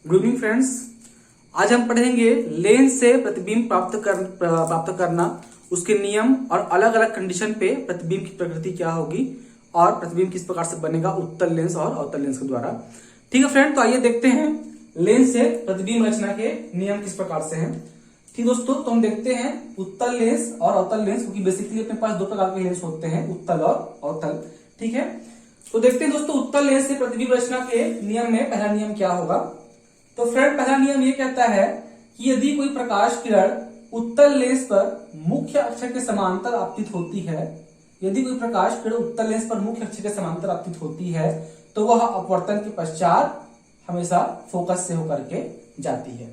Good evening friends. आज हम पढ़ेंगे लेंस से प्रतिबिंब प्राप्त करना, उसके नियम और अलग अलग कंडीशन पे प्रतिबिंब की प्रकृति क्या होगी और प्रतिबिंब किस प्रकार से बनेगा उत्तल लेंस और अवतल लेंस के द्वारा। ठीक है फ्रेंड, तो आइए देखते हैं लेंस से प्रतिबिंब रचना के नियम किस प्रकार से हैं। ठीक दोस्तों, तो हम देखते हैं उत्तल लेंस और अवतल लेंस, क्योंकि बेसिकली अपने पास दो प्रकार के लेंस होते हैं, उत्तल और अवतल। ठीक है, तो देखते हैं दोस्तों उत्तल लेंस से प्रतिबिंब रचना के नियम में पहला नियम क्या होगा। तो फ्रेंड, पहला नियम ये कहता है कि यदि कोई प्रकाश किरण उत्तल लेंस पर मुख्य अक्ष के समांतर आपतित होती है, यदि कोई प्रकाश किरण उत्तल लेंस पर मुख्य अक्ष के समांतर आपतित होती है, तो वह अपवर्तन के पश्चात हमेशा फोकस से होकर के जाती है।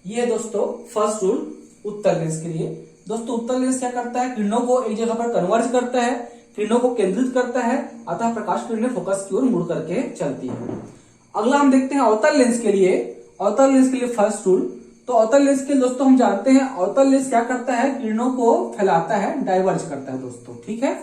ये है दोस्तों फर्स्ट रूल उत्तल लेंस के लिए। दोस्तों उत्तल लेंस क्या करता है, किरणों को एक जगह पर कन्वर्ज करता है, किरणों को केंद्रित करता है, अतः प्रकाश किरणें फोकस की ओर मुड़ करके चलती है। अगला हम देखते हैं अवतल लेंस के लिए। अवतल लेंस के लिए फर्स्ट रूल, तो अवतल लेंस के लिए दोस्तों हम जानते हैं अवतल लेंस क्या करता है, किरणों को फैलाता है, डाइवर्ज करता है दोस्तों। ठीक है,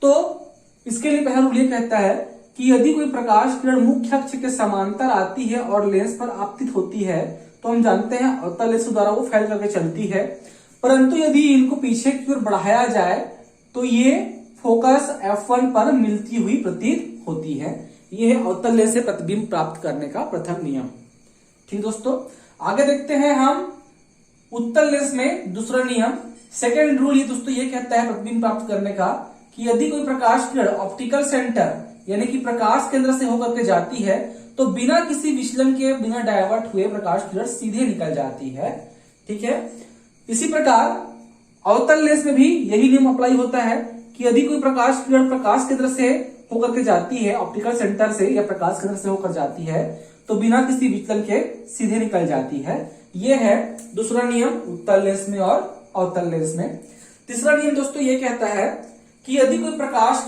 तो इसके लिए पहला रूल ये कहता है कि यदि कोई प्रकाश किरण मुख्य अक्ष के समांतर आती है और लेंस पर आपतित होती है, तो हम जानते हैं अवतल लेंस द्वारा वो फैल करके चलती है। परंतु यदि इनको पीछे की ओर बढ़ाया जाए तो ये फोकस F1 पर मिलती हुई प्रतीत होती है। यह है अवतल लेंस से प्रतिबिंब प्राप्त करने का प्रथम नियम। ठीक दोस्तों, आगे देखते हैं हम उत्तल लेंस में दूसरा नियम। सेकेंड रूल ये दोस्तों ये कहता है प्रतिबिंब प्राप्त करने का कि यदि कोई प्रकाश किरण ऑप्टिकल सेंटर यानी कि प्रकाश केंद्र से होकर के जाती है, तो बिना किसी विचलन के, बिना डायवर्ट हुए प्रकाश किरण सीधे निकल जाती है। ठीक है, इसी प्रकार अवतल लेंस में भी यही नियम अप्लाई होता है कि यदि कोई प्रकाश किरण प्रकाश केंद्र से होकर के जाती है, ऑप्टिकल सेंटर से या प्रकाश केंद्र से होकर जाती है, तो बिना किसी विचलन के सीधे निकल जाती है। यह है दूसरा नियम उत्तल लेंस में और अवतल लेंस में। तीसरा नियम दोस्तों ये कहता है कि यदि कोई प्रकाश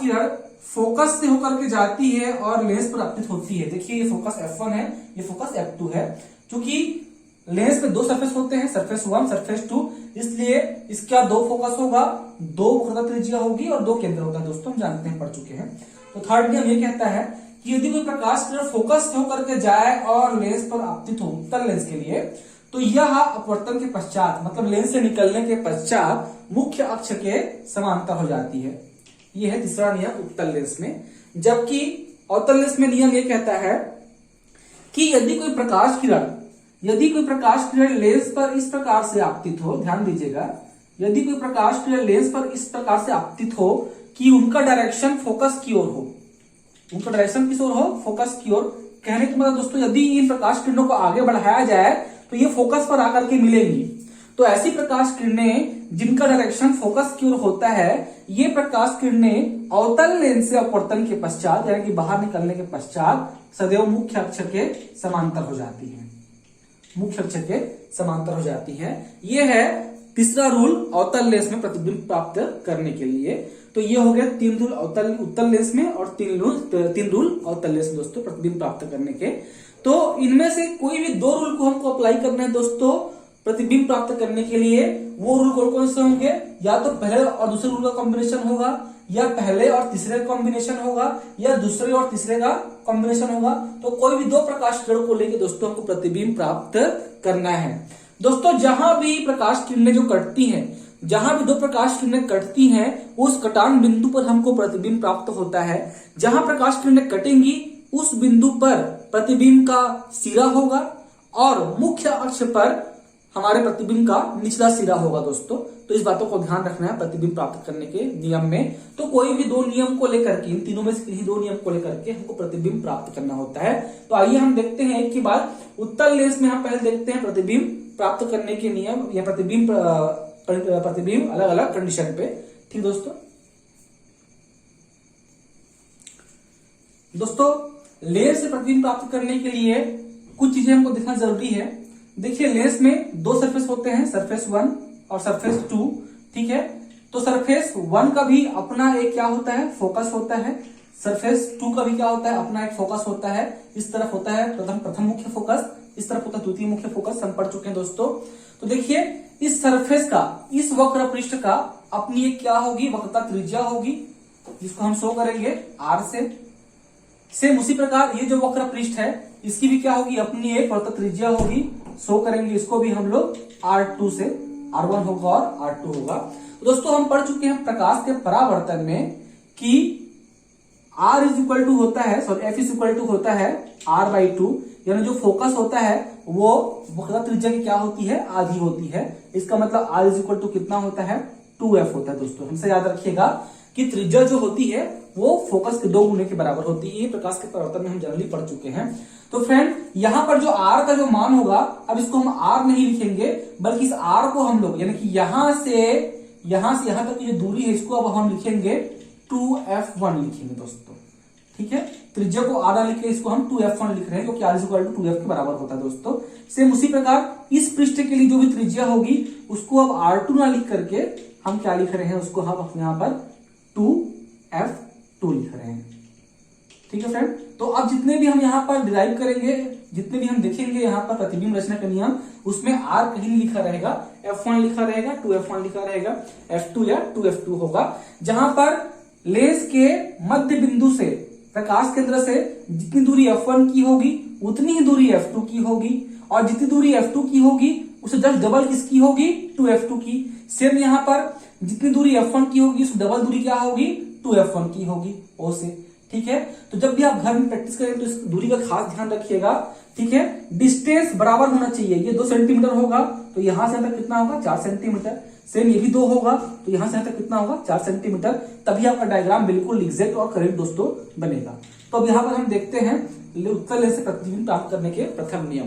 किरण फोकस से होकर के जाती है और लेंस पर आपतित होती है, देखिए ये फोकस F1 है, ये फोकस F2 है। क्योंकि लेंस में दो सरफेस होते हैं, सरफेस 1 सरफेस 2, इसलिए इसका दो फोकस होगा, दो वक्रता त्रिज्या होगी और दो केंद्र होगा दोस्तों, हम जानते हैं, पढ़ चुके हैं। तो थर्ड नियम ये कहता है कि यदि कोई प्रकाश किरण फोकस से होकर के जाए और लेंस पर आपतित हो उत्तल लेंस के लिए, तो यह अपवर्तन के पश्चात, मतलब लेंस से निकलने के पश्चात मुख्य अक्ष के समांतर हो जाती है। यह है तीसरा नियम उत्तल लेंस में। जबकि अवतल लेंस में नियम यह कहता है कि यदि कोई प्रकाश किरण लेंस पर इस प्रकार से आपतित हो, ध्यान दीजिएगा, यदि कोई प्रकाश किरण लेंस पर इस प्रकार से आपतित हो कि उनका डायरेक्शन फोकस की ओर हो, उनका डायरेक्शन किस ओर हो, फोकस की ओर। कहने की मतलब दोस्तों, यदि इन प्रकाश किरणों को आगे बढ़ाया जाए तो ये फोकस पर आकर के मिलेंगी। तो ऐसी प्रकाश किरणें जिनका डायरेक्शन फोकस की ओर होता है, ये प्रकाश किरणें अवतल लेंस से अपवर्तन के पश्चात यानी कि बाहर निकलने के पश्चात सदैव मुख्य अक्ष के समांतर हो जाती है, मुख्य अक्ष के समांतर हो जाती है। यह है तीसरा रूल अवतल लेंस में प्रतिबिंब प्राप्त करने के लिए। तो ये हो गया 3 रूल उत्तल लेंस में और 3 रूल अवतल लेंस में दोस्तों प्रतिबिंब प्राप्त करने के। तो इनमें से कोई भी 2 रूल को हमको अप्लाई करना है दोस्तों प्रतिबिंब प्राप्त करने के लिए। वो रूल कौन कौन से होंगे, या तो पहले और दूसरे रूल का कॉम्बिनेशन होगा, या पहले और तीसरे का कॉम्बिनेशन होगा, या दूसरे और तीसरे का कॉम्बिनेशन होगा। तो कोई भी 2 प्रकाश किरण को लेकर दोस्तों हमको प्रतिबिंब प्राप्त करना है। दोस्तों जहां भी प्रकाश किरणें जो कटती हैं, जहां भी 2 प्रकाश किरणें कटती हैं, उस कटान बिंदु पर हमको प्रतिबिंब प्राप्त होता है। जहां प्रकाश किरणें कटेंगी उस बिंदु पर प्रतिबिंब का सिरा होगा और मुख्य अक्ष पर हमारे प्रतिबिंब का निचला सिरा होगा दोस्तों। तो इस बातों को ध्यान रखना है प्रतिबिंब प्राप्त करने के नियम में। तो कोई भी 2 नियम को लेकर के, इन तीनों में से किसी 2 नियम को लेकर के हमको प्रतिबिंब प्राप्त करना होता है। तो आइए हम देखते हैं एक के बाद। उत्तल लेंस में हम पहले देखते हैं प्रतिबिंब प्राप्त करने के नियम या प्रतिबिंब अलग अलग कंडीशन पे। ठीक दोस्तों, लेंस से प्रतिबिंब प्राप्त करने के लिए कुछ चीजें हमको देखना जरूरी है। देखिए लेंस में 2 सरफेस होते हैं, सरफेस 1 और सरफेस 2। ठीक है, तो सरफेस 1 का भी अपना एक क्या होता है, फोकस होता है। सरफेस 2 का भी क्या होता है, अपना एक फोकस होता है। इस तरफ होता है प्रथम मुख्य फोकस, इस तरफ होता है द्वितीय मुख्य फोकस। हम पढ़ चुके हैं दोस्तों। तो देखिए इस सरफेस का, इस वक्र पृष्ठ का अपनी एक क्या होगी, वक्रता त्रिज्या होगी, जिसको हम शो करेंगे R से। सेम उसी प्रकार ये जो वक्र पृष्ठ है इसकी भी क्या होगी, अपनी एक वृत्त त्रिज्या होगी, शो करेंगे इसको भी हम लोग R2 से, R1 होगा और R2 होगा। तो दोस्तों हम पढ़ चुके हैं प्रकाश के परावर्तन में कि R इज इक्वल टू होता है, sorry F is equal to होता है R/2, यानी जो फोकस होता है वो वक्र त्रिज्या की क्या होती है, आधी होती है। इसका मतलब R इज इक्वल टू कितना होता है, 2F होता है। दोस्तों हमसे याद रखिएगा कि त्रिज्या जो होती है वो फोकस के 2 गुने के बराबर होती है। ये प्रकाश के परावर्तन में हम जनरली पढ़ चुके हैं। तो फ्रेंड यहाँ पर जो R का जो मान होगा, अब इसको हम R नहीं लिखेंगे बल्कि इस R को हम लोग, यानी कि यहां से यहां तक की जो दूरी है इसको अब हम लिखेंगे 2F1 लिखेंगे दोस्तों, ठीक है। त्रिज्या को R लिख के इसको हम 2F1 लिख रहे हैं, क्योंकि R is equal to 2F के बराबर होता है दोस्तों। सेम उसी प्रकार इस पृष्ठ के लिए जो भी त्रिज्या होगी उसको अब R2 ना लिख करके हम क्या लिख रहे हैं, उसको हम यहाँ पर 2F2 लिख रहे हैं, ठीक है फ्रेंड। तो अब जितने भी हम यहाँ पर डिराइव करेंगे, जितने भी हम देखेंगे यहाँ पर प्रतिबिंब रचना का नियम, उसमें R कहीं नहीं लिखा रहेगा, F1 लिखा रहेगा, 2F1 लिखा रहेगा, F2 या 2F2 होगा। जहां पर लेंस के मध्य बिंदु से प्रकाश केंद्र से जितनी दूरी F1 की होगी उतनी ही दूरी F2 की होगी, और जितनी दूरी F2 की होगी उसे जस्ट डबल किसकी होगी, 2F2 की। सेम यहाँ पर जितनी दूरी F1 की होगी उसकी डबल दूरी क्या होगी, 2F1 की होगी O से, ठीक है। तो जब भी आप घर में प्रैक्टिस करें तो इस दूरी का खास ध्यान रखिएगा, ठीक है। डिस्टेंस बराबर होना चाहिए, ये 2 सेंटीमीटर होगा तो यहां से तक कितना होगा, 4 सेंटीमीटर। सेम ये भी 2 होगा तो यहां से तक कितना होगा, 4 सेंटीमीटर। तभी आपका डायग्राम बिल्कुल एग्जैक्ट और करेक्ट दोस्तों बनेगा। तो अब यहाँ पर हम देखते हैं उत्तल लेंस से प्रतिबिंब प्राप्त करने के प्रथम नियम।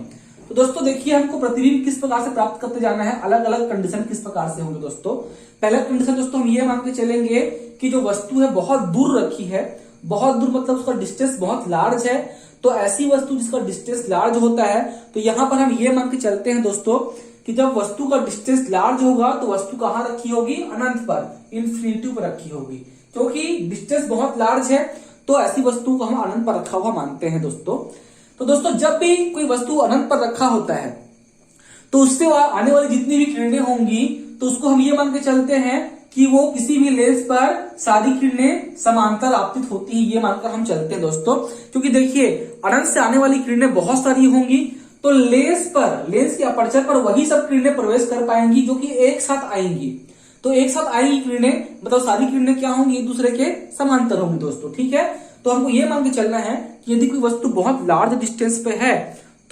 तो दोस्तों देखिए हमको प्रतिबिंब किस प्रकार से प्राप्त करते जाना है, अलग अलग कंडीशन किस प्रकार से होंगे दोस्तों। पहला कंडीशन दोस्तों हम ये मान के चलेंगे कि जो वस्तु है बहुत दूर रखी है, बहुत दूर मतलब उसका डिस्टेंस बहुत लार्ज है। तो ऐसी वस्तु जिसका डिस्टेंस लार्ज होता है तो यहां पर हम ये मान के चलते हैं दोस्तों कि जब वस्तु का डिस्टेंस लार्ज होगा तो वस्तु कहां रखी होगी, अनंत पर, इन्फिनिटी पर रखी होगी। क्योंकि डिस्टेंस बहुत लार्ज है तो ऐसी वस्तु को हम अनंत पर रखा हुआ मानते हैं दोस्तों। तो दोस्तों जब भी कोई वस्तु अनंत पर रखा होता है तो उससे आने वाली जितनी भी किरणें होंगी तो उसको हम ये मान के चलते हैं कि वो किसी भी लेंस पर सारी किरणें समांतर आपतित होती है, ये मानकर हम चलते हैं दोस्तों। क्योंकि देखिए अनंत से आने वाली किरणें बहुत सारी होंगी तो लेंस के अपर्चर पर वही सब किरणें प्रवेश कर पाएंगी जो कि एक साथ आएंगी। तो एक साथ आएंगी किरणें, मतलब सारी किरणें क्या होंगी, एक दूसरे के समांतर होंगी दोस्तों, ठीक है। तो हमको ये मान के चलना है कि यदि कोई वस्तु बहुत लार्ज डिस्टेंस पे है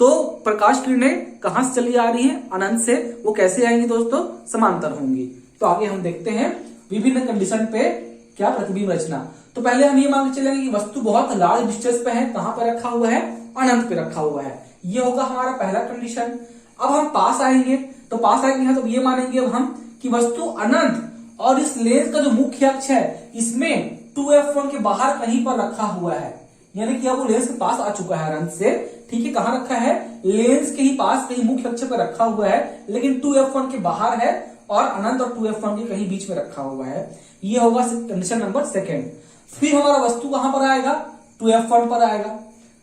तो प्रकाश किरणें कहां से चली आ रही है, अनंत से। वो कैसे आएंगी दोस्तों, समांतर होंगी। तो आगे हम देखते हैं विभिन्न कंडीशन पे क्या प्रतिबिंब रचना। तो पहले हम ये मान के चलेंगे कि वस्तु बहुत लार्ज डिस्टेंस पे है, कहां पर रखा हुआ है, अनंत पे रखा हुआ है। ये होगा हमारा पहला कंडीशन। अब हम पास आएंगे तो तो ये मानेंगे अब हम कि वस्तु अनंत और इस लेंस का जो मुख्य अक्ष है इसमें 2F1 के बाहर कहीं पर रखा हुआ है, यानी कि अब वो लेंस के पास आ चुका है अनंत से, ठीक है। कहां रखा है, लेंस के ही पास कहीं मुख्य अक्ष पर रखा हुआ है, लेकिन 2F1 के बाहर है और अनंत और 2F1 के कहीं बीच में रखा हुआ है। ये होगा कंडीशन नंबर 2। फिर हमारा वस्तु कहां पर आएगा, 2F1 पर आएगा,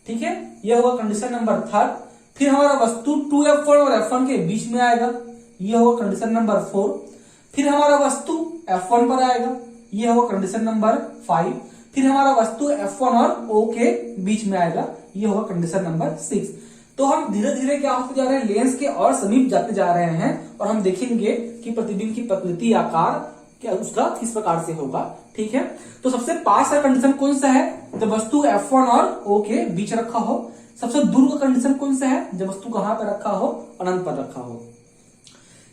ठीक है। ये होगा कंडीशन नंबर 3। फिर हमारा वस्तु 2F1 और F1 के बीच में आएगा, ये होगा कंडीशन नंबर 4। फिर हमारा वस्तु F1 पर आएगा, ये होगा कंडीशन नंबर 5। फिर हमारा वस्तु F1 और O के बीच में आएगा, ये होगा कंडीशन नंबर 6। तो हम धीरे धीरे क्या होते जा रहे हैं, लेंस के और समीप जाते जा रहे हैं और हम देखेंगे कि प्रतिबिंब की प्रकृति, आकार क्या उसका किस प्रकार से होगा, ठीक है। तो सबसे पास का कंडीशन कौन सा है, जब वस्तु F1 और O के बीच रखा हो। सबसे दूर का कंडीशन कौन सा है, जब वस्तु कहां पर रखा हो, अनंत पर रखा हो।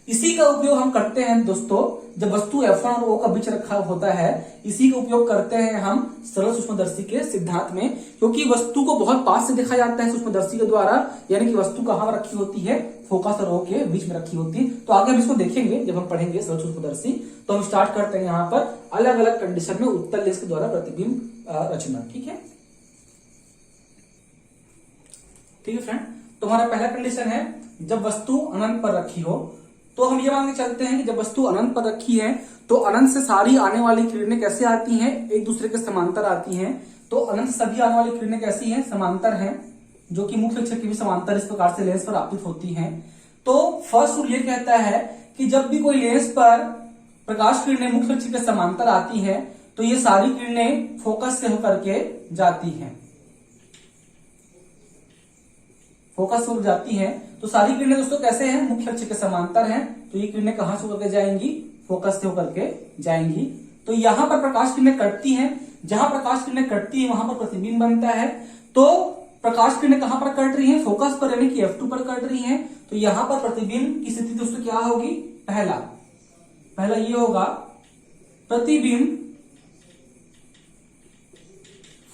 इसी का उपयोग हम करते हैं दोस्तों जब वस्तु F1 और O का बीच रखा होता है, इसी का उपयोग करते हैं हम सरल सूक्ष्मदर्शी के सिद्धांत में। क्योंकि वस्तु को बहुत पास से देखा जाता है सूक्ष्मदर्शी के द्वारा, यानी कि वस्तु कहां रखी होती है, फोकस और O के बीच में रखी होती है। तो आगे हम इसको देखेंगे जब हम पढ़ेंगे सरल सूक्ष्मदर्शी। तो हम स्टार्ट करते हैं यहाँ पर अलग अलग कंडीशन में उत्तल लेंस के द्वारा प्रतिबिंब रचना, ठीक है। ठीक है फ्रेंड, तो हमारा पहला कंडीशन है जब वस्तु अनंत पर रखी हो। तो हम ये मान के चलते हैं कि जब वस्तु अनंत पर रखी है तो अनंत से सारी आने वाली किरणें कैसे आती हैं, एक दूसरे के समांतर आती हैं। तो अनंत से सभी आने वाली किरणें कैसी हैं, समांतर हैं, जो कि मुख्य अक्ष की भी समांतर इस प्रकार से लेंस पर आपतित होती हैं। तो फर्स्ट रूल ये कहता है कि जब भी कोई लेंस पर प्रकाश किरणें मुख्य अक्ष के समांतर आती है तो ये सारी किरणें फोकस से होकर के जाती हैं, फोकस हो जाती हैं, तो सारी किरणें दोस्तों कैसे हैं, मुख्य अक्ष के समांतर हैं। तो ये किरणें कहां से होकर के जाएंगी, फोकस से होकर के जाएंगी। तो यहां पर प्रकाश किरणें कटती हैं, जहां प्रकाश किरणें कटती है वहां पर प्रतिबिंब बनता है। तो प्रकाश किरणें कहां पर कट रही हैं, फोकस पर यानी कि F2 पर कट रही हैं। तो यहां पर प्रतिबिंब की स्थिति दोस्तों क्या होगी, पहला ये होगा प्रतिबिंब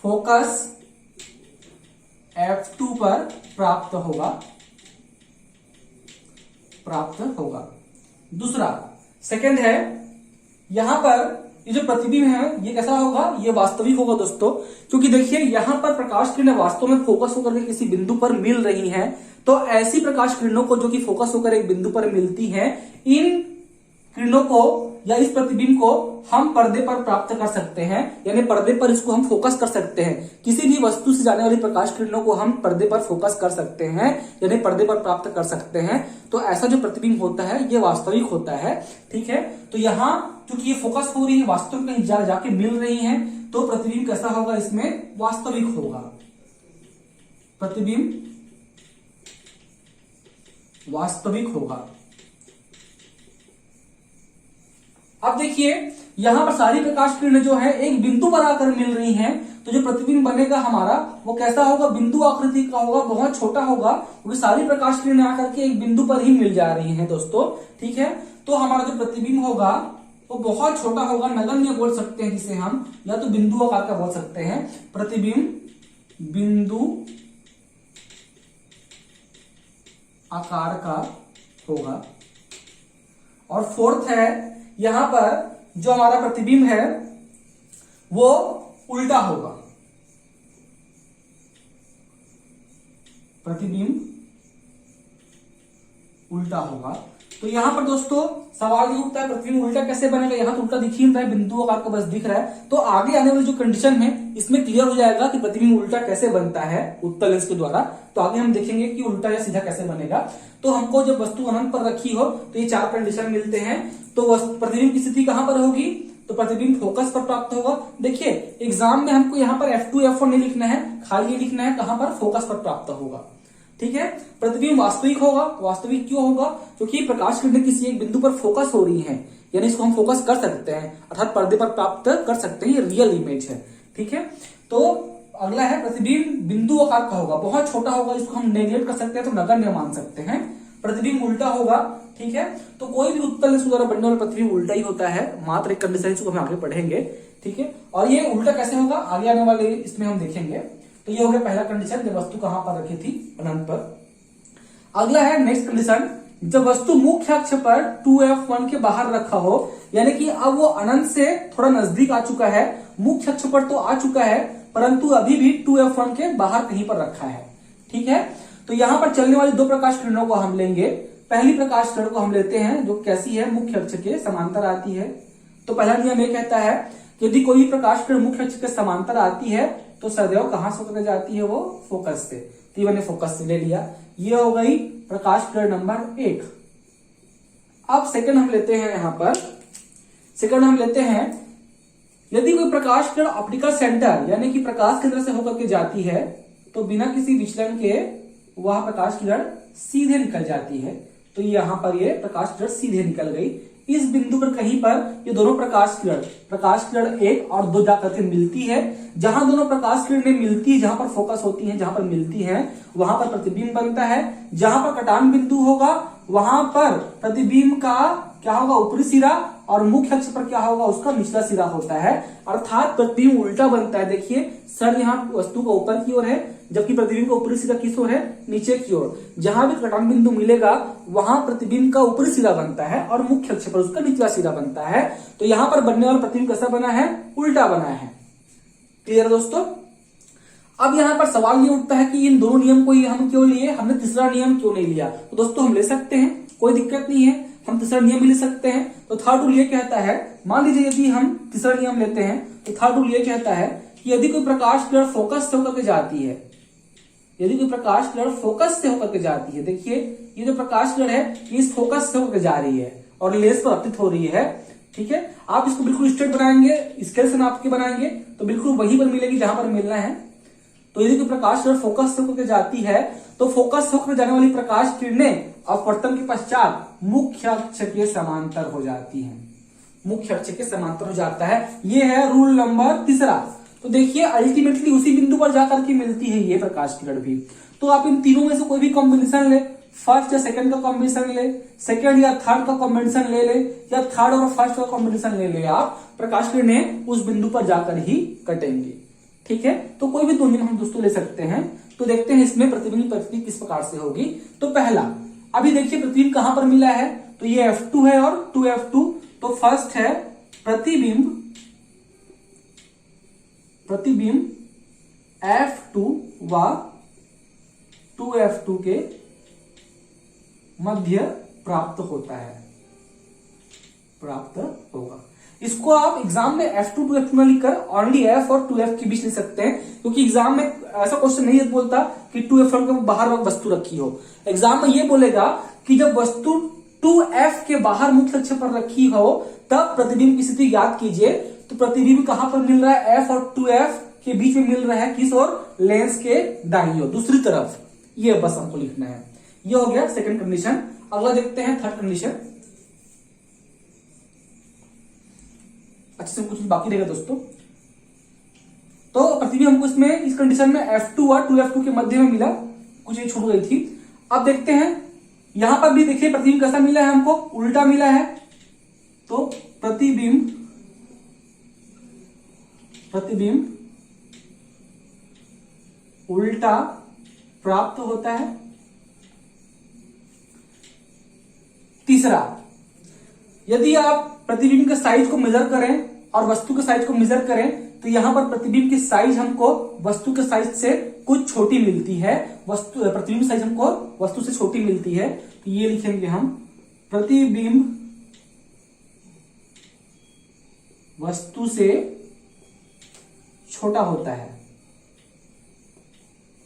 फोकस F2 पर प्राप्त होगा। दूसरा सेकंड है, यहां पर ये जो प्रतिबिंब है ये कैसा होगा, ये वास्तविक होगा दोस्तों, क्योंकि देखिए यहां पर प्रकाश किरणें वास्तव में फोकस होकर के किसी बिंदु पर मिल रही हैं। तो ऐसी प्रकाश किरणों को जो कि फोकस होकर एक बिंदु पर मिलती हैं, इन किरणों को या इस प्रतिबिंब को हम पर्दे पर प्राप्त कर सकते हैं, यानी पर्दे पर इसको हम फोकस कर सकते हैं। किसी भी वस्तु से जाने वाली प्रकाश किरणों को हम पर्दे पर फोकस कर सकते हैं, यानी पर्दे पर प्राप्त कर सकते हैं। तो ऐसा जो प्रतिबिंब होता है ये वास्तविक होता है। ठीक है, तो यहां चूंकि ये फोकस हो रही है, वास्तव में कहीं जाके मिल रही है, तो प्रतिबिंब कैसा होगा, इसमें वास्तविक होगा। प्रतिबिंब वास्तविक होगा। अब देखिए यहां पर सारी प्रकाश किरणें जो है एक बिंदु पर आकर मिल रही हैं, तो जो प्रतिबिंब बनेगा हमारा वो कैसा होगा, बिंदु आकृति का होगा, बहुत छोटा होगा, क्योंकि सारी प्रकाश किरणें आकर के एक बिंदु पर ही मिल जा रही हैं दोस्तों। ठीक है, तो हमारा जो प्रतिबिंब होगा वो बहुत छोटा होगा, नगण्य बोल सकते हैं जिसे हम, या तो बिंदु आकार का बोल सकते हैं। प्रतिबिंब बिंदु आकार का होगा। और फोर्थ है, यहां पर जो हमारा प्रतिबिंब है वो उल्टा होगा। प्रतिबिंब उल्टा होगा। तो यहां पर दोस्तों सवाल ये उठता है प्रतिबिंब उल्टा कैसे बनेगा, यहां तो उल्टा दिख ही नहीं रहा है, बिंदु आकार का बस दिख रहा है। तो आगे आने वाली जो कंडीशन है इसमें क्लियर हो जाएगा कि प्रतिबिंब उल्टा कैसे बनता है उत्तल लेंस के द्वारा। तो आगे हम देखेंगे कि उल्टा या सीधा कैसे बनेगा। तो हमको जब वस्तु अनंत पर रखी हो तो ये 4 कंडीशन मिलते हैं। तो प्रतिबिंब की स्थिति कहां पर होगी, तो प्रतिबिंब फोकस पर प्राप्त होगा। देखिए एग्जाम में हमको यहाँ पर F2 F1 नहीं लिखना है, खाली ये लिखना है कहां पर, फोकस पर प्राप्त होगा। ठीक है, प्रतिबिंब वास्तविक होगा। वास्तविक क्यों होगा, क्योंकि प्रकाश किरणें किसी एक बिंदु पर फोकस हो रही हैं, यानी इसको हम फोकस कर सकते हैं, अर्थात पर्दे पर प्राप्त कर सकते हैं, ये रियल इमेज है। ठीक है, तो अगला है प्रतिबिंब बिंदु आकार का होगा, बहुत छोटा होगा, इसको हम नेगलेक्ट कर सकते हैं, तो नगण्य मान सकते हैं। प्रतिबिंब उल्टा होगा। ठीक है, तो कोई भी उत्तल लेंस द्वारा बनने वाला प्रतिबिंब उल्टा ही होता है, मात्र एक कंडीशन इसको हम आगे पढ़ेंगे। ठीक है, और ये उल्टा कैसे होगा आगे आने वाले इसमें हम देखेंगे। तो ये हो गया पहला कंडीशन, जब वस्तु कहां पर रखी थी, अनंत पर। अगला है नेक्स्ट कंडीशन, जब वस्तु मुख्य अक्ष पर 2F1 के बाहर रखा हो, यानी कि अब वो अनंत से थोड़ा नजदीक आ चुका है, मुख्य अक्ष पर तो आ चुका है परंतु अभी भी 2F1 के बाहर कहीं पर रखा है। ठीक है, तो यहां पर चलने वाली 2 प्रकाश किरणों को हम लेंगे। पहली प्रकाश किरण को हम लेते हैं जो कैसी है, मुख्य अक्ष के समांतर आती है। तो पहला नियम ये कहता है कि यदि कोई प्रकाश किरण मुख्य अक्ष के समांतर आती है तो सदैव कहां से होकर जाती है, वो फोकस से। तो मैंने फोकस से ले लिया, ये हो गई प्रकाश किरण नंबर 1। अब सेकंड हम लेते हैं, यहां पर सेकंड हम लेते हैं, यदि कोई प्रकाश किरण ऑप्टिकल सेंटर यानी कि प्रकाश केंद्र से होकर के जाती है तो बिना किसी विचलन के वह प्रकाश किरण सीधे निकल जाती है। तो यहां पर ये प्रकाश किरण सीधे निकल गई। इस बिंदु पर कहीं पर ये दोनों प्रकाश किरण 1 और 2 जाकर के मिलती है। जहां दोनों प्रकाश किरणें मिलती है, जहां पर फोकस होती है, जहां पर मिलती है, वहां पर प्रतिबिंब बनता है। जहां पर कटान बिंदु होगा वहां पर प्रतिबिंब का क्या होगा, ऊपरी सिरा, और मुख्य अक्ष पर क्या होगा, उसका निचला सिरा होता है, अर्थात प्रतिबिंब उल्टा बनता है। देखिए सर यहाँ वस्तु का ऊपर की ओर है, जबकि प्रतिबिंब का ऊपरी सिरा किस ओर है, नीचे की ओर। जहां भी कटान बिंदु मिलेगा वहां प्रतिबिंब का ऊपरी सिरा बनता है और मुख्य अक्ष पर उसका निचला सिरा बनता है। तो यहां पर बनने वाला प्रतिबिंब कैसा बना है, उल्टा बना है। क्लियर दोस्तों। अब यहां पर सवाल ये उठता है कि इन दोनों नियम को हम क्यों लिए, हमने तीसरा नियम क्यों नहीं लिया। तो दोस्तों हम ले सकते हैं, कोई दिक्कत नहीं है, हम तीसरा नियम भी ले सकते हैं। तो थर्ड रूल ये कहता है, मान लीजिए यदि हम तीसरा नियम लेते हैं तो थर्ड रूल ये कहता है कि यदि कोई प्रकाश किरण फोकस से होकर के जाती है, यदि कोई प्रकाश किरण फोकस से होकर के जाती है, देखिए ये जो प्रकाश किरण है ये इस फोकस से होकर जा रही है और लेंस पर आपतित हो रही है। ठीक है, आप इसको बिल्कुल स्ट्रेट बनाएंगे, स्केल से नाप के बनाएंगे तो बिल्कुल वहीं पर मिलेगी जहां पर मिलना है। तो यदि कोई प्रकाश किरण फोकस से होकर जाती है तो फोकस से होकर जाने वाली प्रकाश किरणें अपवर्तन के पश्चात मुख्य अक्ष के समांतर हो जाती हैं, मुख्य अक्ष के समांतर हो जाता है। ये है रूल नंबर तीसरा। तो देखिए अल्टीमेटली उसी बिंदु पर जाकर के मिलती है ये प्रकाश किरण भी। तो आप इन तीनों में से कोई भी कॉम्बिनेशन ले, फर्स्ट या सेकंड का कॉम्बिनेशन ले, सेकंड या थर्ड का कॉम्बिनेशन ले या थर्ड और फर्स्ट का कॉम्बिनेशन ले आप, प्रकाश किरणें उस बिंदु पर जाकर ही कटेंगे। ठीक है, तो कोई भी दो नियम हम दोस्तों ले सकते हैं। तो देखते हैं इसमें प्रतिबिंब परिस्थिति किस प्रकार से होगी। तो पहला, अभी देखिए प्रतिबिंब कहां पर मिला है, तो ये F2 है और 2F2। तो फर्स्ट है प्रतिबिंब F2 व 2F2 के मध्य प्राप्त होता है, प्राप्त होगा। इसको आप एग्जाम में F2 2F2 में लिखकर ओनली F और 2F के बीच लिख सकते हैं, क्योंकि एग्जाम में ऐसा क्वेश्चन नहीं बोलता कि 2F1 के बाहर वस्तु रखी हो। एग्जाम में ये बोलेगा कि जब वस्तु 2F के बाहर मुख्य अक्ष पर रखी हो तब प्रतिबिंब की स्थिति ज्ञात कीजिए। तो प्रतिबिंब कहां पर मिल रहा है, F और 2F के बीच में मिल रहा है, किस और, लेंस के दाईं ओर, दूसरी तरफ। ये बस हमको लिखना है। ये हो गया सेकंड कंडीशन। अगला देखते हैं थर्ड कंडीशन। अच्छे से कुछ बाकी रहेगा दोस्तों। तो प्रतिबिंब हमको इसमें इस कंडीशन में F2 और 2F2 के मध्य में मिला, कुछ ये छूट गई थी। अब देखते हैं यहां पर भी देखिए प्रतिबिंब कैसा मिला है हमको, उल्टा मिला है। तो प्रतिबिंब उल्टा प्राप्त होता है। तीसरा, यदि आप प्रतिबिंब के साइज को मेजर करें और वस्तु के साइज को मेजर करें तो यहां पर प्रतिबिंब की साइज हमको वस्तु के साइज से कुछ छोटी मिलती है, प्रतिबिंब साइज हमको वस्तु से छोटी मिलती है। तो ये लिखेंगे हम, प्रतिबिंब वस्तु से छोटा होता है।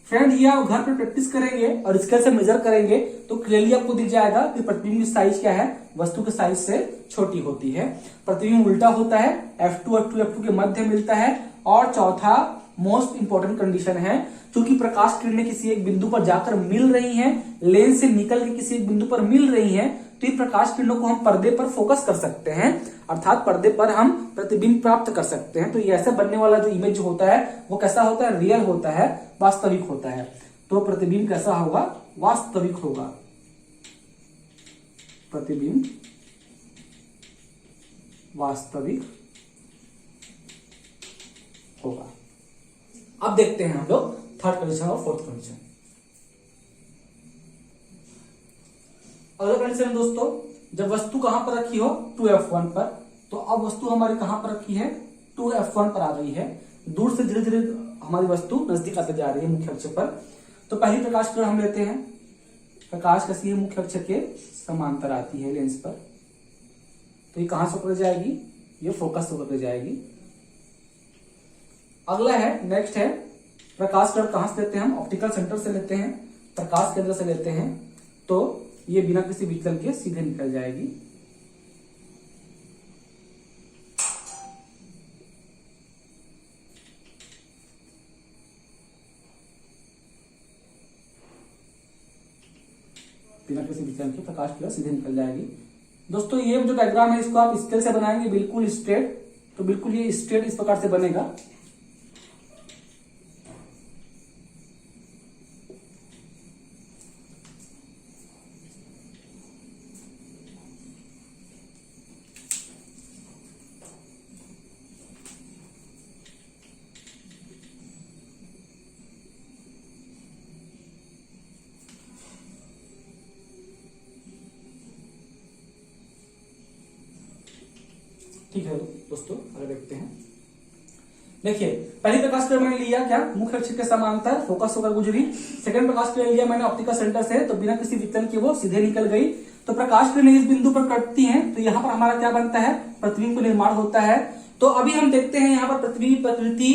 फ्रेंड ये आप घर पर प्रैक्टिस करेंगे और स्केल से मेजर करेंगे तो क्लियरली आपको दिख जाएगा कि प्रतिबिंब की साइज क्या है, वस्तु के साइज से छोटी होती है। प्रतिबिंब उल्टा होता है, F2 और 2F2 के मध्य मिलता है। और चौथा मोस्ट इंपॉर्टेंट कंडीशन है, क्योंकि प्रकाश किरणें किसी एक बिंदु पर जाकर मिल रही हैं, लेंस से निकल के किसी एक बिंदु पर मिल रही हैं, तो इन प्रकाश किरणों को हम पर्दे पर फोकस कर सकते हैं, अर्थात पर्दे पर हम प्रतिबिंब प्राप्त कर सकते हैं। तो ये ऐसे बनने वाला जो इमेज होता है वो कैसा होता है, रियल होता है, वास्तविक होता है। तो प्रतिबिंब कैसा होगा, वास्तविक होगा। प्रतिबिंब वास्तविक होगा। अब देखते हैं हम लोग थर्ड कंडीशन और फोर्थ कंडीशन। अगला कंडीशन दोस्तों, जब वस्तु कहां पर रखी हो, 2F1 पर, तो अब वस्तु हमारी कहां पर रखी है, 2F1 पर आ गई है। दूर से धीरे धीरे हमारी वस्तु नजदीक आते जा रही है मुख्य अक्ष पर। तो पहली प्रकाश किरण हम लेते हैं, प्रकाश कैसी है, मुख्य अक्ष के समांतर आती है लेंस पर। तो ये कहां से होकर जाएगी, ये फोकस से होकर जाएगी। अगला है, नेक्स्ट है, प्रकाश किरण कहां से लेते हैं हम, ऑप्टिकल सेंटर से लेते हैं, प्रकाश केंद्र से लेते हैं। तो ये बिना किसी विचलन के सीधे निकल जाएगी। बिना किसी विचलन के प्रकाश किरण सीधे निकल जाएगी। दोस्तों ये जो डायग्राम है इसको आप स्केल से बनाएंगे बिल्कुल स्ट्रेट, तो बिल्कुल ये स्ट्रेट इस प्रकार से बनेगा। ठीक है दोस्तों, आगे देखते हैं। देखिए पहली प्रकाश किरण मैंने लिया क्या, मुख्य अक्ष के समांतर फोकस होकर गुजरी। सेकंड प्रकाश किरण लिया मैंने ऑप्टिकल सेंटर से, तो बिना किसी विचलन के वो सीधे निकल गई। तो प्रकाश किरण इस बिंदु पर कटती हैं, तो यहाँ पर हमारा क्या बनता है, प्रतिबिंब का निर्माण होता है। तो अभी हम देखते हैं यहाँ पर प्रतिबिंब प्रकृति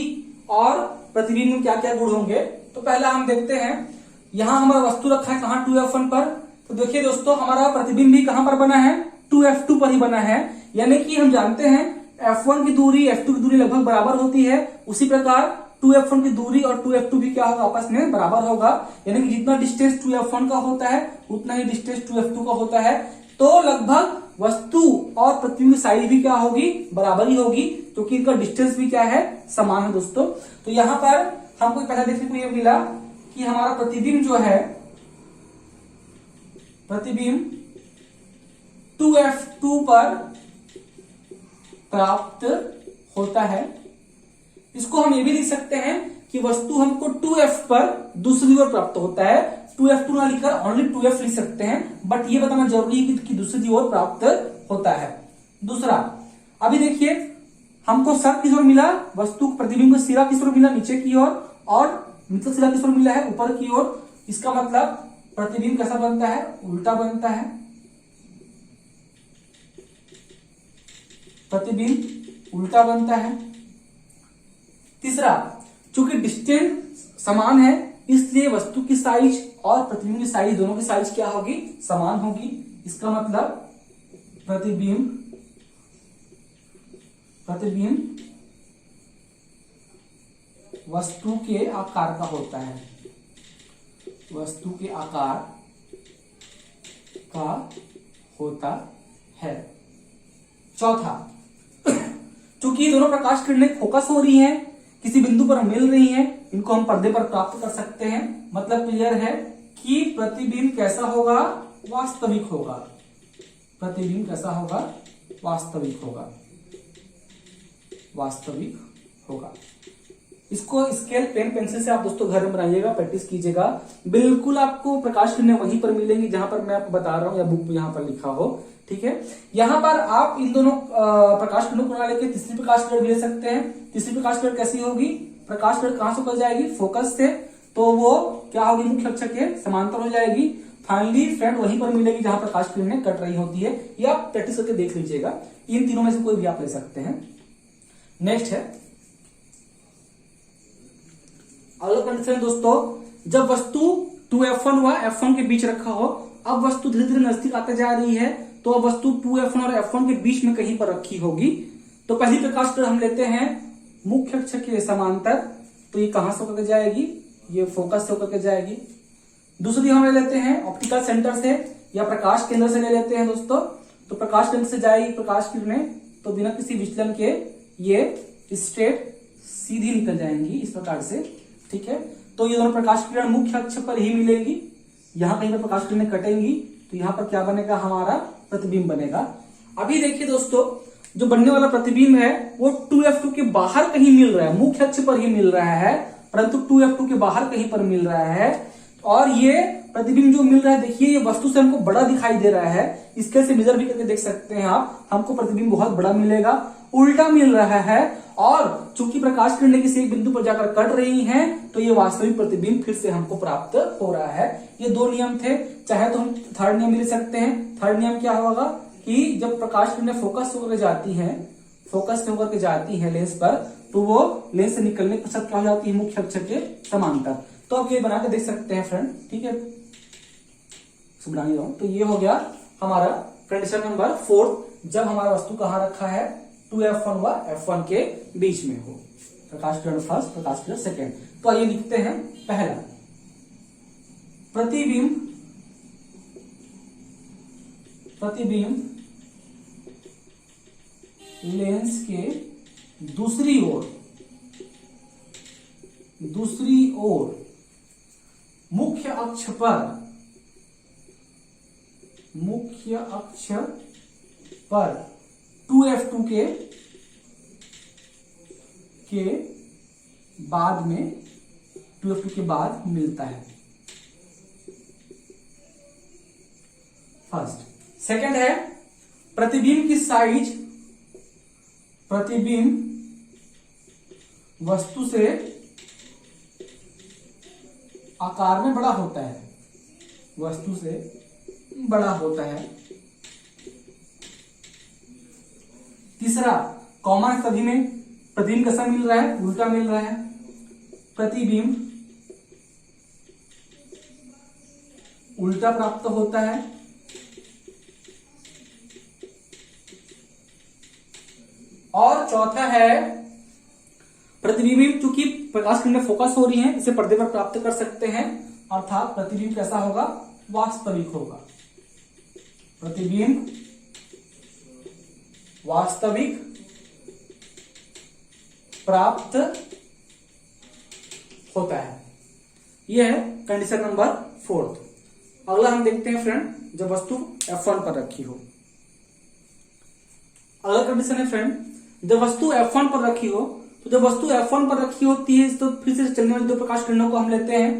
और प्रतिबिंब में क्या क्या गुण होंगे। तो पहला हम देखते हैं, यहाँ हमारा वस्तु रखा है कहाँ, 2F1 पर। तो देखिए दोस्तों हमारा प्रतिबिंब भी कहां पर बना है, 2F2 पर ही बना है। यानी कि हम जानते हैं F1 की दूरी F2 की दूरी लगभग बराबर होती है, उसी प्रकार 2f1 की दूरी और 2f2 भी क्या होगा, आपस में बराबर होगा। यानी कि जितना डिस्टेंस 2f1 का होता है उतना ही डिस्टेंस 2f2 का होता है। तो लगभग वस्तु और प्रतिबिंब की साइज भी क्या होगी, बराबर ही होगी, क्योंकि इनका डिस्टेंस भी क्या है, समान है दोस्तों। तो यहां पर हमको पहला देखने को यह मिला कि हमारा प्रतिबिंब जो है, प्रतिबिंब 2f2 पर प्राप्त होता है। इसको हम ये भी लिख सकते हैं कि वस्तु हमको 2f पर दूसरी ओर प्राप्त होता है। 2f2 ना लिखकर ओनली 2f लिख सकते हैं, बट ये बताना जरूरी है कि दूसरी ओर प्राप्त होता है। दूसरा, अभी देखिए हमको सर किस ओर मिला, वस्तु प्रतिबिंब का सिरा किस ओर मिला, नीचे की ओर, और मित्र सिरा किस ओर मिला है, ऊपर की ओर। इसका मतलब प्रतिबिंब कैसा बनता है, उल्टा बनता है। प्रतिबिंब उल्टा बनता है। तीसरा, चूंकि डिस्टेंस समान है इसलिए वस्तु की साइज और प्रतिबिंब की साइज, दोनों की साइज क्या होगी, समान होगी। इसका मतलब प्रतिबिंब वस्तु के आकार का होता है, वस्तु के आकार का होता है। चौथा, चूंकि दोनों प्रकाश किरणें फोकस हो रही हैं, किसी बिंदु पर मिल रही हैं, इनको हम पर्दे पर प्राप्त कर सकते हैं। मतलब क्लियर है कि प्रतिबिंब कैसा होगा, वास्तविक होगा। प्रतिबिंब कैसा होगा, वास्तविक होगा, वास्तविक होगा। इसको स्केल पेन पेंसिल से आप दोस्तों घर में बनाइएगा, प्रैक्टिस कीजिएगा। बिल्कुल आपको प्रकाश किरणें वहीं पर मिलेंगी जहां पर मैं आपको बता रहा हूं, या बुक यहां पर लिखा हो, ठीक है। यहां पर आप इन दोनों प्रकाश किरणों को लेकर तीसरी प्रकाश किरण ले सकते हैं। तीसरी प्रकाश किरण कैसी होगी, प्रकाश किरण कहां से कर जाएगी, फोकस से, तो वो क्या होगी, मुख्य अक्ष के समांतर हो जाएगी। फाइनली फ्रेंड वहीं पर मिलेगी जहां प्रकाश किरणें कट रही होती है। ये आप प्रैक्टिस करके देख लीजिएगा। इन तीनों में से कोई भी आप ले सकते हैं। नेक्स्ट है अगला कंडीशन दोस्तों, जब वस्तु 2f1 व f1 के बीच रखा हो। अब वस्तु धीरे धीरे नजदीक आते जा रही है, तो अब वस्तु 2f1 और f1 के बीच में कहीं पर रखी होगी। तो पहली प्रकाश किरण हम लेते हैं मुख्य अक्ष के समांतर, तो ये कहां से होकर के जाएगी, ये फोकस से होकर के जाएगी। दूसरी हम ले लेते हैं ऑप्टिकल सेंटर से या प्रकाश केंद्र से ले लेते हैं दोस्तों। तो प्रकाश केंद्र से जाएगी प्रकाश किरणें, तो बिना किसी विचलन के ये स्ट्रेट सीधी निकल जाएंगी इस प्रकार से, ठीक है। तो ये दोनों प्रकाश किरण मुख्य अक्ष पर ही मिलेंगी। यहां कहीं पर प्रकाश किरणें कटेंगी तो यहां पर क्या बनेगा, हमारा प्रतिबिंब बनेगा। अभी देखिए दोस्तों, जो बनने वाला प्रतिबिंब है वो 2f2 के बाहर कहीं मिल रहा है, मुख्य अक्ष पर ही मिल रहा है, परंतु 2f2 के बाहर कहीं पर मिल रहा है। और ये प्रतिबिंब जो मिल रहा है, देखिए ये वस्तु से हमको बड़ा दिखाई दे रहा है। इसके से मेजर भी करके देख सकते हैं आप, हमको प्रतिबिंब बहुत बड़ा मिलेगा, उल्टा मिल रहा है। और चूंकि प्रकाश किरणें किसी एक बिंदु पर जाकर कट रही हैं, तो ये वास्तविक प्रतिबिंब फिर से हमको प्राप्त हो रहा है। ये दो नियम थे, चाहे तो हम थर्ड नियम ले सकते हैं। थर्ड नियम क्या होगा कि जब प्रकाश किरणें फोकस होकर के जाती हैं, फोकस होकर के जाती हैं लेंस पर, तो वो लेंस से निकलने के पश्चात क्या हो जाती है, मुख्य अक्ष के समांतर। तो आप ये बना के देख सकते हैं फ्रेंड, ठीक है। बना ही रहा हूं। तो ये हो गया हमारा कंडीशन नंबर 4, जब हमारा वस्तु कहां रखा है, 2f1 व f1 के बीच में हो। प्रकाश किरण फर्स्ट, प्रकाश किरण सेकेंड। तो आइए लिखते हैं पहला, प्रतिबिंब लेंस के दूसरी ओर मुख्य अक्ष पर 2f2 के बाद में 2f2 के बाद मिलता है। फर्स्ट। सेकंड है प्रतिबिंब की साइज, प्रतिबिंब वस्तु से आकार में बड़ा होता है, वस्तु से बड़ा होता है। तीसरा, कॉमन सभी में प्रतिबिंब कैसा मिल रहा है, उल्टा मिल रहा है। प्रतिबिंब उल्टा प्राप्त होता है। और चौथा है प्रतिबिंब चूंकि प्रकाश किरणें फोकस हो रही हैं, इसे पर्दे पर प्राप्त कर सकते हैं, अर्थात प्रतिबिंब कैसा होगा, वास्तविक होगा। प्रतिबिंब वास्तविक प्राप्त होता है। यह है कंडीशन नंबर 4। अगला हम देखते हैं फ्रेंड, जब वस्तु F1 पर रखी हो। अगला कंडीशन है फ्रेंड, जब वस्तु F1 पर रखी हो, तो जब वस्तु F1 पर रखी होती है तो फिर से चलने वाली दो प्रकाश किरणों को हम लेते हैं।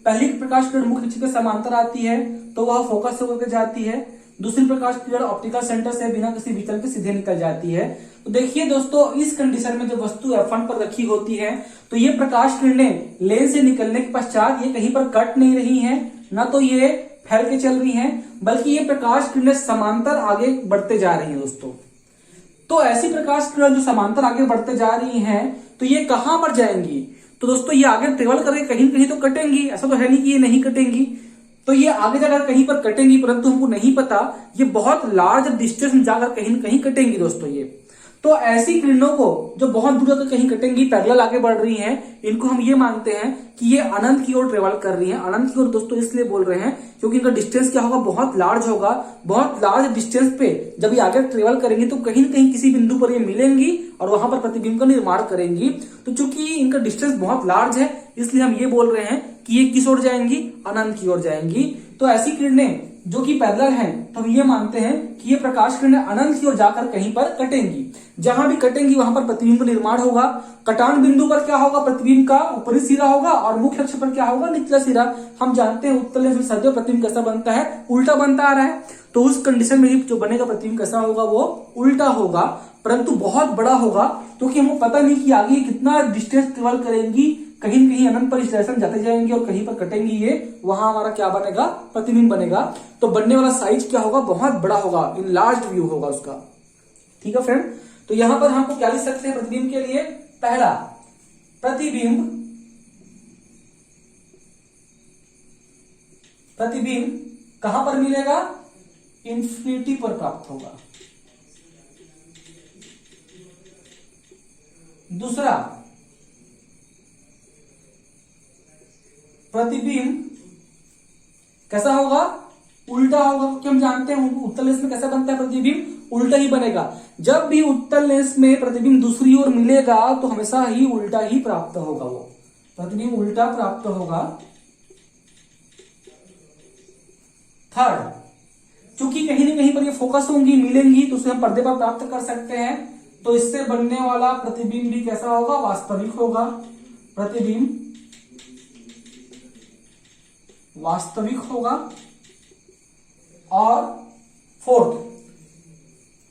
पहली प्रकाश किरण मुख्य अक्ष के समांतर आती है तो वह फोकस से होकर जाती है। दूसरी प्रकाश किरण ऑप्टिकल सेंटर से बिना किसी विचलन के सीधे निकल जाती है। तो देखिए दोस्तों, इस कंडीशन में जब वस्तु F1 पर रखी होती है तो ये प्रकाश किरणें लेंस से निकलने के पश्चात ये कहीं पर कट नहीं रही हैं, ना तो ये फैल के चल रही हैं, बल्कि ये प्रकाश किरणें समांतर आगे बढ़ते जा रही हैं दोस्तों। तो ऐसी प्रकाश किरण जो समांतर आगे बढ़ते जा रही हैं, तो ये कहां पर जाएंगी, तो दोस्तों ये आगे ट्रेवल करके कहीं कहीं तो कटेंगी, ऐसा तो है नहीं कि ये नहीं कटेंगी। तो ये आगे जाकर कहीं पर कटेंगी, परंतु हमको नहीं पता ये बहुत लार्ज डिस्टेंस में जाकर कहीं न कहीं कटेंगी दोस्तों। ये तो ऐसी किरणों को जो बहुत दूर तक कहीं कटेंगी, पैरेलल आगे बढ़ रही हैं, इनको हम ये मानते हैं कि ये अनंत की ओर ट्रेवल कर रही हैं। अनंत की ओर दोस्तों इसलिए बोल रहे हैं क्योंकि इनका डिस्टेंस क्या होगा, बहुत लार्ज होगा। बहुत लार्ज डिस्टेंस पे जब ये आगे ट्रेवल करेंगी तो कहीं न कहीं किसी बिंदु पर ये मिलेंगी और वहां पर प्रतिबिंब का निर्माण करेंगी। तो चूंकि इनका डिस्टेंस बहुत लार्ज है, इसलिए हम ये बोल रहे हैं कि ये किस ओर जाएंगी, अनंत की ओर जाएंगी। तो ऐसी किरणें जो कि पैरेलल हैं, तो हम ये मानते हैं कि ये प्रकाश किरणें अनंत की ओर जाकर कहीं पर कटेंगी। जहां भी कटेंगी वहां पर प्रतिबिंब का निर्माण होगा। कटान बिंदु पर क्या होगा, प्रतिबिंब का ऊपरी सिरा होगा और मुख्य अक्ष पर क्या होगा, निचला सिरा। हम जानते हैं उत्तल लेंस में सदैव प्रतिबिंब कैसा बनता है, उल्टा बनता आ रहा है। तो उस कंडीशन में जो बनेगा प्रतिबिंब कैसा होगा, वो उल्टा होगा, परंतु बहुत बड़ा होगा, क्योंकि हमको पता नहीं कि आगे कितना डिस्टेंस ट्रेवल करेंगी। कहीं न कहीं अनंत पर इस डायरेक्शन जाते जाएंगे और कहीं पर कटेंगी, ये वहां हमारा क्या बनेगा, प्रतिबिंब बनेगा। तो बनने वाला साइज क्या होगा, बहुत बड़ा होगा, इन लार्ज व्यू होगा उसका। ठीक है फ्रेंड, तो यहां पर हमको क्या लिख सकते हैं प्रतिबिंब के लिए, पहला प्रतिबिंब कहां पर मिलेगा, इंफिनिटी पर प्राप्त होगा। दूसरा, प्रतिबिंब कैसा होगा, उल्टा होगा, क्योंकि हम जानते हैं उत्तल लेंस में कैसा बनता है प्रतिबिंब, उल्टा ही बनेगा। जब भी उत्तल लेंस में प्रतिबिंब दूसरी ओर मिलेगा तो हमेशा ही उल्टा ही प्राप्त होगा, वो प्रतिबिंब उल्टा प्राप्त होगा। थर्ड, चूंकि कहीं न कहीं पर ये फोकस होंगी, मिलेंगी, तो उसे हम पर्दे पर प्राप्त कर सकते हैं। तो इससे बनने वाला प्रतिबिंब भी कैसा होगा, वास्तविक होगा। प्रतिबिंब वास्तविक होगा। और फोर्थ,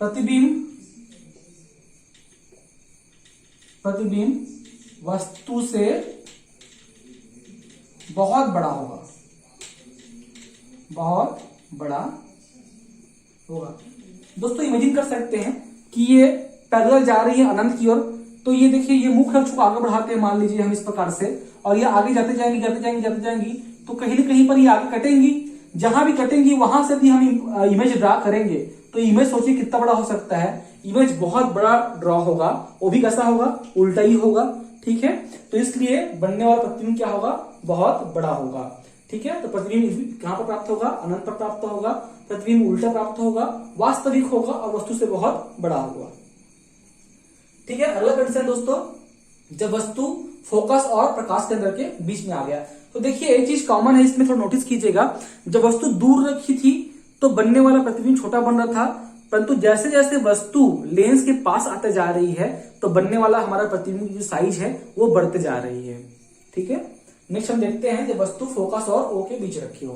प्रतिबिंब वस्तु से बहुत बड़ा होगा, बहुत बड़ा होगा। दोस्तों इमेजिन कर सकते हैं कि ये पैरेलल जा रही है अनंत की ओर। तो ये देखिए, ये मुख्य अक्ष को आगे बढ़ाते हैं, मान लीजिए हम इस प्रकार से, और ये आगे जाते जाएंगी, तो कहीं न कहीं पर ये आगे कटेंगी। जहां भी कटेंगी वहां से भी हम इमेज ड्रा करेंगे, तो इमेज सोचिए कितना बड़ा हो सकता है, इमेज बहुत बड़ा ड्रॉ होगा, वो भी कैसा होगा, उल्टा ही होगा। ठीक है, तो इसलिए बनने वाला प्रतिबिंब क्या होगा, बहुत बड़ा होगा। ठीक है, तो प्रतिबिंब कहां पर प्राप्त होगा, अनंत पर प्राप्त होगा। प्रतिबिंब उल्टा प्राप्त होगा, वास्तविक होगा और वस्तु से बहुत बड़ा होगा। ठीक है, अगला कंडीशन दोस्तों, जब वस्तु फोकस और प्रकाश केंद्र के बीच में आ गया। तो देखिए एक चीज कॉमन है, इसमें थोड़ा नोटिस कीजिएगा। जब वस्तु दूर रखी थी तो बनने वाला प्रतिबिंब छोटा बन रहा था, परंतु जैसे जैसे वस्तु लेंस के पास आते जा रही है तो बनने वाला हमारा प्रतिबिंब की जो साइज है वो बढ़ते जा रही है। ठीक है, नेक्स्ट हम देखते हैं जब वस्तु फोकस और ओ के बीच रखी हो।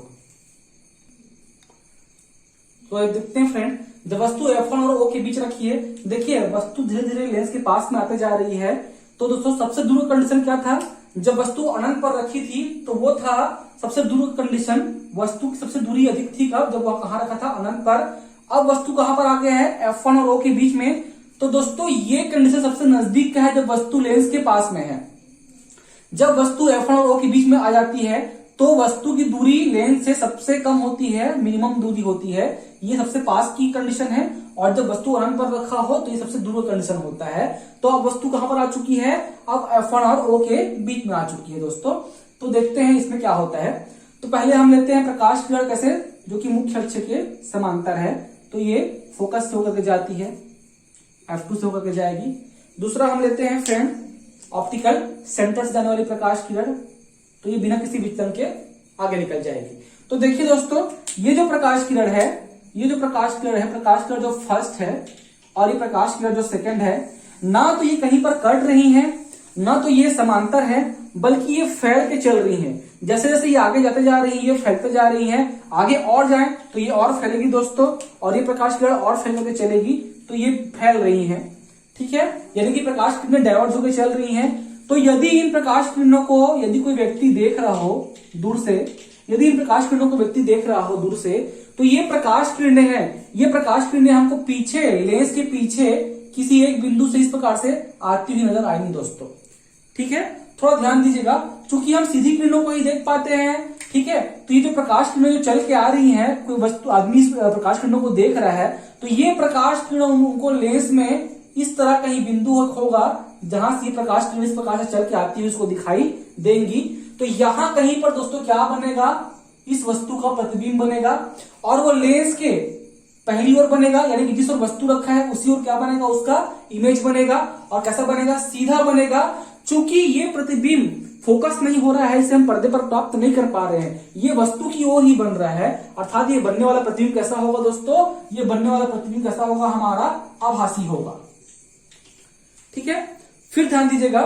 तो देखते हैं फ्रेंड, जब वस्तु F1 और O के बीच रखी है, देखिए वस्तु धीरे धीरे लेंस के पास में आते जा रही है। तो दोस्तों सबसे दूर कंडीशन क्या था, जब वस्तु अनंत पर रखी थी तो वो था सबसे दूर कंडीशन, वस्तु की सबसे दूरी अधिक थी। कब, जब वह कहां रखा था, अनंत पर। अब वस्तु कहां पर आ गया है, F1 और O के बीच में। तो दोस्तों ये कंडीशन सबसे नजदीक का है जब वस्तु लेंस के पास में है। जब वस्तु F1 और O के बीच में आ जाती है तो वस्तु की दूरी लेंस से सबसे कम होती है, मिनिमम दूरी होती है, ये सबसे पास की कंडीशन है। और जब वस्तु अनंत पर रखा हो तो ये सबसे दूर का कंडीशन होता है। तो अब वस्तु कहां पर आ चुकी है, अब F1 और O के बीच में आ चुकी है दोस्तों। तो देखते हैं इसमें क्या होता है। तो पहले हम लेते हैं प्रकाश किरण कैसे, जो कि मुख्य अक्ष के समांतर है। तो ये फोकस से होकर के जाती है, F2 से होकर के जाएगी। दूसरा हम लेते हैं फ्रेंड ऑप्टिकल सेंटर से जाने वाली प्रकाश किरण, तो ये बिना किसी विचलन के आगे निकल जाएगी। तो देखिए दोस्तों, ये जो प्रकाश किरण है, ये जो प्रकाश किरण है, प्रकाश किरण जो फर्स्ट है और ये प्रकाश किरण जो सेकंड है, ना तो ये कहीं पर कट रही है, ना तो ये समांतर है, बल्कि ये फैल के चल रही है। जैसे जैसे ये आगे जाते जा रही है, ये फैलते जा रही है, आगे और जाए तो ये और फैलेगी दोस्तों, और ये प्रकाश किरण और फैल करके चलेगी, तो ये फैल रही है। ठीक है, यानी कि प्रकाश किरणें डाइवर्ज होकर चल रही हैं। तो यदि इन प्रकाश किरणों को यदि कोई व्यक्ति देख रहा हो दूर से, यदि इन प्रकाश किरणों को व्यक्ति देख रहा हो दूर से, तो ये प्रकाश किरणें हैं, ये प्रकाश किरणें हमको पीछे लेंस के पीछे किसी एक बिंदु से इस प्रकार से आती हुई नजर आएंगी दोस्तों। ठीक है, थोड़ा ध्यान दीजिएगा, चूंकि हम सीधी किरणों को ही देख पाते हैं। ठीक है, तो ये जो प्रकाश किरणें जो चल के आ रही हैं, कोई वस्तु आदमी प्रकाश किरणों को देख रहा है, तो ये प्रकाश किरणों उनको लेंस में इस तरह कहीं बिंदु होगा जहां से प्रकाश किरण इस प्रकार से चल के आती है उसको दिखाई देंगी। तो यहां कहीं पर दोस्तों क्या बनेगा, इस वस्तु का प्रतिबिंब बनेगा, और वो लेंस के पहली ओर बनेगा, यानी कि जिस ओर वस्तु रखा है उसी ओर क्या बनेगा, उसका इमेज बनेगा। और कैसा बनेगा, सीधा बनेगा। चूंकि ये प्रतिबिंब फोकस नहीं हो रहा है, इसे हम पर्दे पर प्राप्त नहीं कर पा रहे हैं, ये वस्तु की ओर ही बन रहा है, अर्थात ये बनने वाला प्रतिबिंब कैसा होगा दोस्तों, ये बनने वाला प्रतिबिंब कैसा होगा, हमारा आभासी होगा। ठीक है, फिर ध्यान दीजिएगा।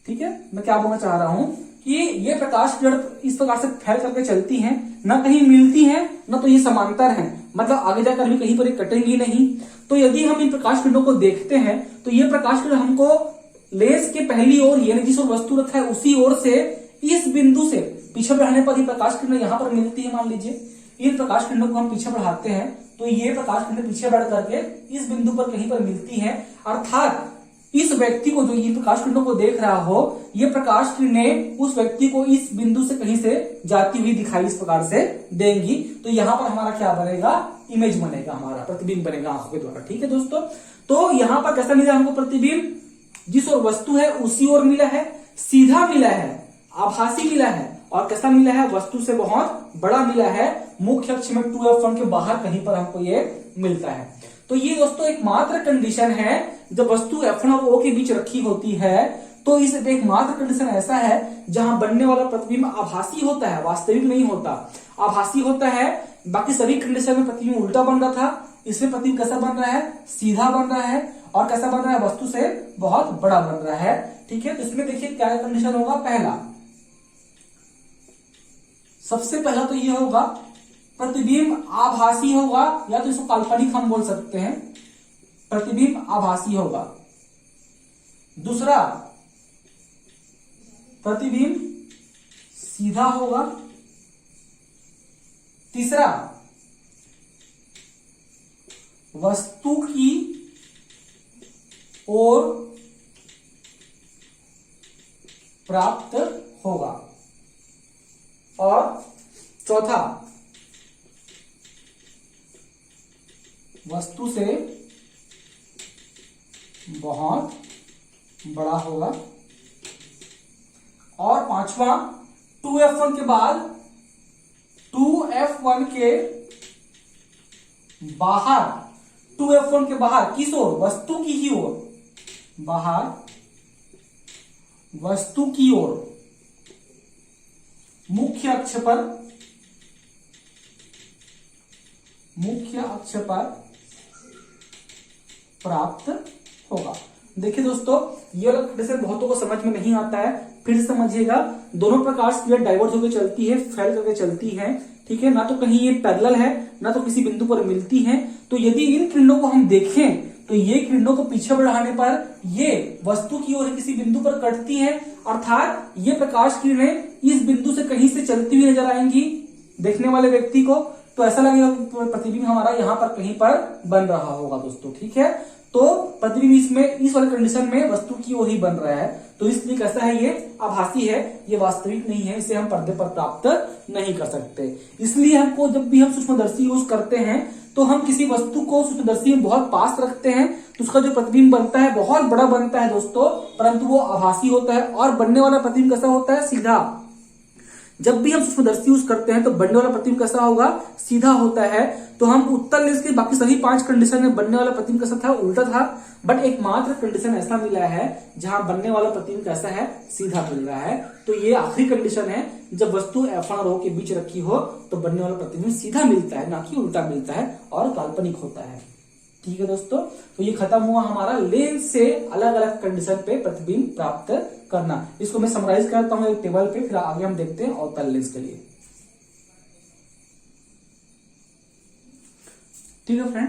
ठीक है, मैं क्या बोलना चाह रहा हूं कि ये प्रकाश किरण इस प्रकार से फैल करके चलती हैं, ना कहीं मिलती हैं, ना तो ये समांतर हैं, मतलब आगे जाकर भी कहीं पर ये कटेंगी नहीं। तो यदि हम इन प्रकाश किरणों को देखते हैं तो ये प्रकाश किरण हमको लेंस के पहली ओर, यानी जिस ओर वस्तु रखा है उसी ओर से इस बिंदु से पीछे बढ़ाने पर ही प्रकाश किरण यहां पर मिलती है। मान लीजिए इन प्रकाश किरणों को हम पीछे बढ़ाते हैं तो ये प्रकाश किरण पीछे बढ़ करके इस बिंदु पर कहीं पर मिलती है, अर्थात इस व्यक्ति को, जो ये प्रकाश किरणों को देख रहा हो, ये प्रकाश किरणें उस व्यक्ति को इस बिंदु से कहीं से जाती हुई दिखाई इस प्रकार से देंगी। तो यहां पर हमारा क्या बनेगा, इमेज बनेगा, हमारा प्रतिबिंब बनेगा आंखों के द्वारा। ठीक है दोस्तों, तो यहां पर कैसा मिला हमको प्रतिबिंब, जिस ओर वस्तु है उसी ओर मिला है, सीधा मिला है, आभासी मिला है, और कैसा मिला है, वस्तु से बहुत बड़ा मिला है, मुख्य अक्ष में 2F1 के बाहर कहीं पर हमको ये मिलता है। तो ये दोस्तों एकमात्र कंडीशन है जब वस्तु F1 और O के बीच रखी होती है, तो इस एकमात्र कंडीशन ऐसा है जहां बनने वाला प्रतिबिंब आभासी होता है, वास्तविक नहीं होता, आभासी होता है। बाकी सभी कंडीशन में प्रतिबिंब उल्टा बन रहा था, इसमें प्रतिबिंब कैसा बन रहा है, सीधा बन रहा है, और कैसा बन रहा है, वस्तु से बहुत बड़ा बन रहा है। ठीक है, तो इसमें देखिए क्या कंडीशन होगा, पहला, सबसे पहला तो ये होगा प्रतिबिंब आभासी होगा, या तो इसको काल्पनिक हम बोल सकते हैं, प्रतिबिंब आभासी होगा। दूसरा, प्रतिबिंब सीधा होगा। तीसरा, वस्तु की ओर प्राप्त होगा। और चौथा, वस्तु से बहुत बड़ा होगा। और पांचवा, 2F1 के बाद 2F1 के बाहर, 2F1 के बाहर किस ओर, वस्तु की ही ओर, बाहर वस्तु की ओर मुख्य अक्ष पर, मुख्य अक्ष पर प्राप्त होगा। देखिए दोस्तों, ये वाला कंडीशन बहुतों को समझ में नहीं आता है, फिर से समझिएगा। दोनों प्रकाश किरण डाइवर्ज होकर चलती है, फैल करके चलती है। ठीक है, ना तो कहीं ये पैरेलल है, ना तो किसी बिंदु पर मिलती है। तो यदि इन किरणों को हम देखें तो ये किरणों को पीछे बढ़ाने पर ये वस्तु की ओर किसी बिंदु पर कटती है, अर्थात ये प्रकाश किरणें इस बिंदु से कहीं से चलती हुई नजर आएंगी देखने वाले व्यक्ति को। तो ऐसा लगेगा कि प्रतिबिंब हमारा यहां पर कहीं पर बन रहा होगा दोस्तों। ठीक है, तो प्रतिबिंब इसमें इस वाले कंडीशन में वस्तु की ओर ही बन रहा है, तो इसलिए कैसा है, ये आभासी है, ये वास्तविक नहीं है, इसे हम पर्दे पर प्राप्त नहीं कर सकते। इसलिए हमको जब भी हम सूक्ष्मदर्शी यूज करते हैं तो हम किसी वस्तु को सूक्ष्मदर्शी में बहुत पास रखते हैं तो उसका जो प्रतिबिंब बनता है बहुत बड़ा बनता है दोस्तों, परंतु वो आभासी होता है। और बनने वाला प्रतिबिंब कैसा होता है, सीधा। जब भी हम सूक्ष्मदर्शी यूज करते हैं तो बनने वाला प्रतिबिंब कैसा होगा, सीधा होता है। तो हम उत्तल लेंस के बाकी सभी 5 कंडीशन में बनने वाला प्रतिबिंब कैसा था, उल्टा था, बट एकमात्र कंडीशन ऐसा मिला है जहां बनने वाला प्रतिबिंब कैसा है, सीधा मिल रहा है। तो ये आखिरी कंडीशन है, जब वस्तु F1 और O के बीच रखी हो तो बनने वाला प्रतिबिंब सीधा मिलता है, ना कि उल्टा मिलता है और काल्पनिक होता है। ठीक है दोस्तों, तो ये खत्म हुआ हमारा लेंस से अलग अलग कंडीशन पे प्रतिबिंब प्राप्त करना। इसको मैं समराइज करता हूं एक टेबल पे, फिर आगे हम देखते हैं अवतल लेंस के लिए। ठीक है फ्रेंड,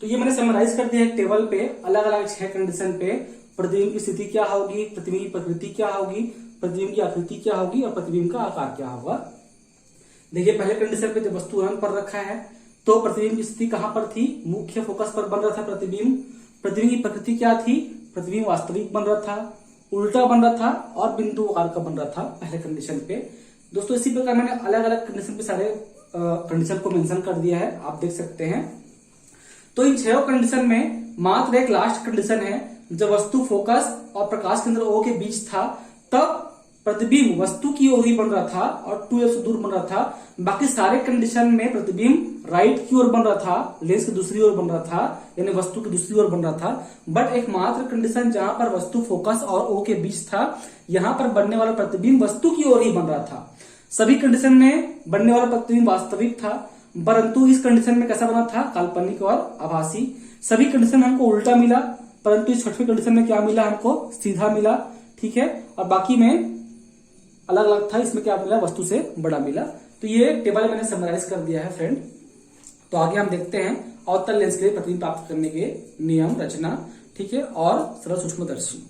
तो ये मैंने समराइज कर दिया एक टेबल पे, अलग अलग 6 कंडीशन पे प्रतिबिंब की स्थिति क्या होगी, प्रतिबिंब की प्रकृति क्या होगी, प्रतिबिंब की आकृति क्या होगी और प्रतिबिंब का आकार क्या होगा। देखिए पहले कंडीशन पे जब वस्तु रंग पर रखा है तो प्रतिबिंब की स्थिति कहां पर थी, मुख्य फोकस पर बन रहा था प्रतिबिंब। प्रतिबिंब की प्रकृति क्या थी, प्रतिबिंब वास्तविक बन रहा था, उल्टा बन रहा था और बिंदु आकार का बन रहा था पहले कंडीशन पे। दोस्तों इसी प्रकार मैंने अलग अलग कंडीशन पे सारे कंडीशन को मेंशन कर दिया है, आप देख सकते हैं। तो इन 6 कंडीशन में मात्र एक लास्ट कंडीशन है, जब वस्तु फोकस और प्रकाश केंद्र O के बीच था तब प्रतिबिंब वस्तु की ओर ही बन रहा था और 2f से दूर बन रहा था। बाकी सारे कंडीशन में प्रतिबिंब राइट की ओर बन रहा था, लेंस की दूसरी ओर बन रहा था, यानी वस्तु की दूसरी ओर बन रहा था। बट एकमात्र कंडीशन जहां पर वस्तु फोकस और O के बीच था, यहां पर बनने वाला प्रतिबिंब वस्तु की ओर ही बन रहा था। सभी कंडीशन में बनने वाला प्रतिबिंब वास्तविक था, परंतु इस कंडीशन में कैसा बना था, काल्पनिक और आभासी। सभी कंडीशन में हमको उल्टा मिला, परंतु इस 6वीं कंडीशन में क्या मिला, हमको सीधा मिला। ठीक है, और बाकी में अलग अलग था, इसमें क्या मिला, वस्तु से बड़ा मिला। तो ये टेबल मैंने समराइज कर दिया है फ्रेंड। तो आगे हम देखते हैं अवतल लेंस के लिए प्रतिबिंब प्राप्त करने के नियम, रचना, ठीक है, और सरल सूक्ष्मदर्शी।